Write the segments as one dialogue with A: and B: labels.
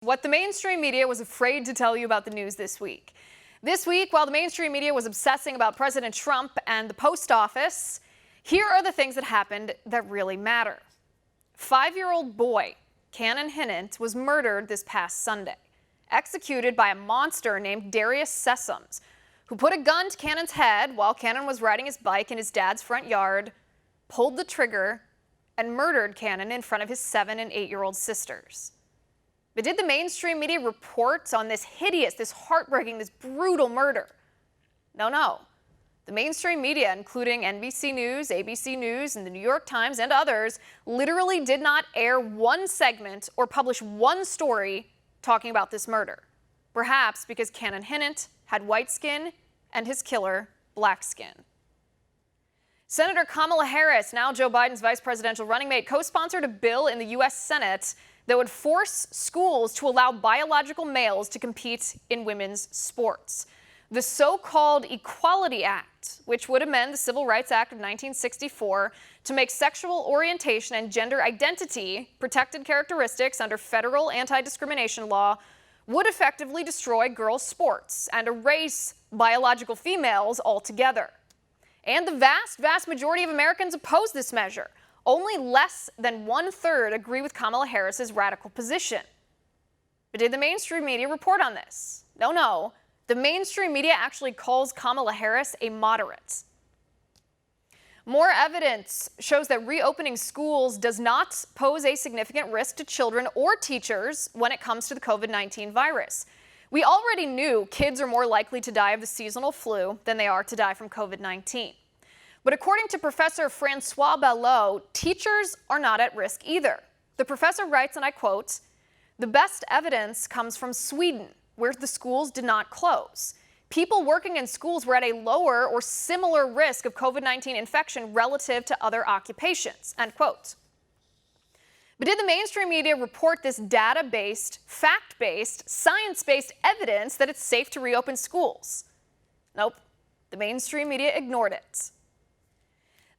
A: What the mainstream media was afraid to tell you about the news this week. This week, while the mainstream media was obsessing about President Trump and the post office, here are the things that happened that really matter. 5-year-old boy, Cannon Hinnant, was murdered this past Sunday, executed by a monster named Darius Sessoms, who put a gun to Cannon's head while Cannon was riding his bike in his dad's front yard, pulled the trigger, and murdered Cannon in front of his 7- and 8-year-old sisters. But did the mainstream media report on this hideous, this heartbreaking, this brutal murder? No. The mainstream media, including NBC News, ABC News, and the New York Times and others, literally did not air one segment or publish one story talking about this murder. Perhaps because Cannon Hinnant had white skin and his killer black skin. Senator Kamala Harris, now Joe Biden's vice presidential running mate, co-sponsored a bill in the U.S. Senate that would force schools to allow biological males to compete in women's sports. The so-called Equality Act, which would amend the Civil Rights Act of 1964 to make sexual orientation and gender identity protected characteristics under federal anti-discrimination law, would effectively destroy girls' sports and erase biological females altogether. And the vast majority of Americans oppose this measure. Only less than 1/3 agree with Kamala Harris's radical position. But did the mainstream media report on this? No. The mainstream media actually calls Kamala Harris a moderate. More evidence shows that reopening schools does not pose a significant risk to children or teachers when it comes to the COVID-19 virus. We already knew kids are more likely to die of the seasonal flu than they are to die from COVID-19. But according to Professor Francois Ballot, teachers are not at risk either. The professor writes, and I quote, "The best evidence comes from Sweden, where the schools did not close. People working in schools were at a lower or similar risk of COVID-19 infection relative to other occupations," end quote. But did the mainstream media report this data-based, fact-based, science-based evidence that it's safe to reopen schools? Nope. The mainstream media ignored it.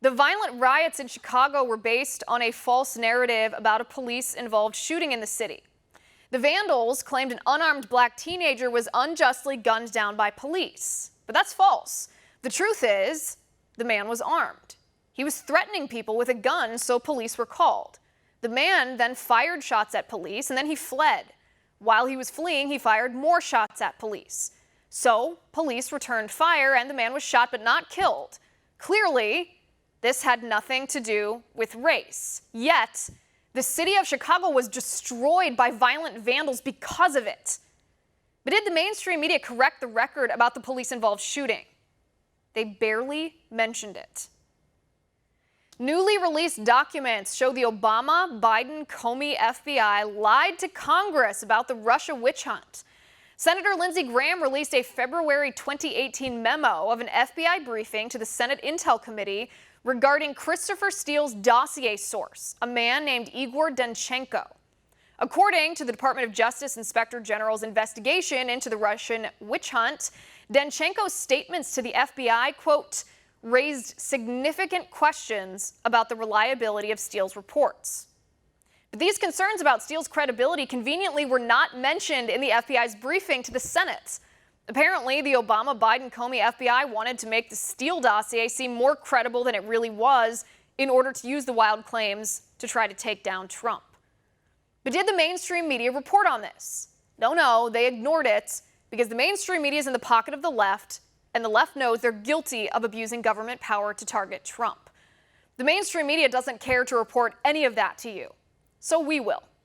A: The violent riots in Chicago were based on a false narrative about a police-involved shooting in the city. The vandals claimed an unarmed black teenager was unjustly gunned down by police. But that's false. The truth is, the man was armed. He was threatening people with a gun, so police were called. The man then fired shots at police, and then he fled. While he was fleeing, he fired more shots at police. So police returned fire, and the man was shot but not killed. Clearly, this had nothing to do with race. Yet, the city of Chicago was destroyed by violent vandals because of it. But did the mainstream media correct the record about the police-involved shooting? They barely mentioned it. Newly released documents show the Obama, Biden, Comey FBI lied to Congress about the Russia witch hunt. Senator Lindsey Graham released a February 2018 memo of an FBI briefing to the Senate Intel Committee regarding Christopher Steele's dossier source, a man named Igor Danchenko. According to the Department of Justice Inspector General's investigation into the Russian witch hunt, Danchenko's statements to the FBI, quote, raised significant questions about the reliability of Steele's reports. But these concerns about Steele's credibility conveniently were not mentioned in the FBI's briefing to the Senate. Apparently, the Obama, Biden, Comey FBI wanted to make the Steele dossier seem more credible than it really was in order to use the wild claims to try to take down Trump. But did the mainstream media report on this? No, they ignored it because the mainstream media is in the pocket of the left, and the left knows they're guilty of abusing government power to target Trump. The mainstream media doesn't care to report any of that to you, so we will.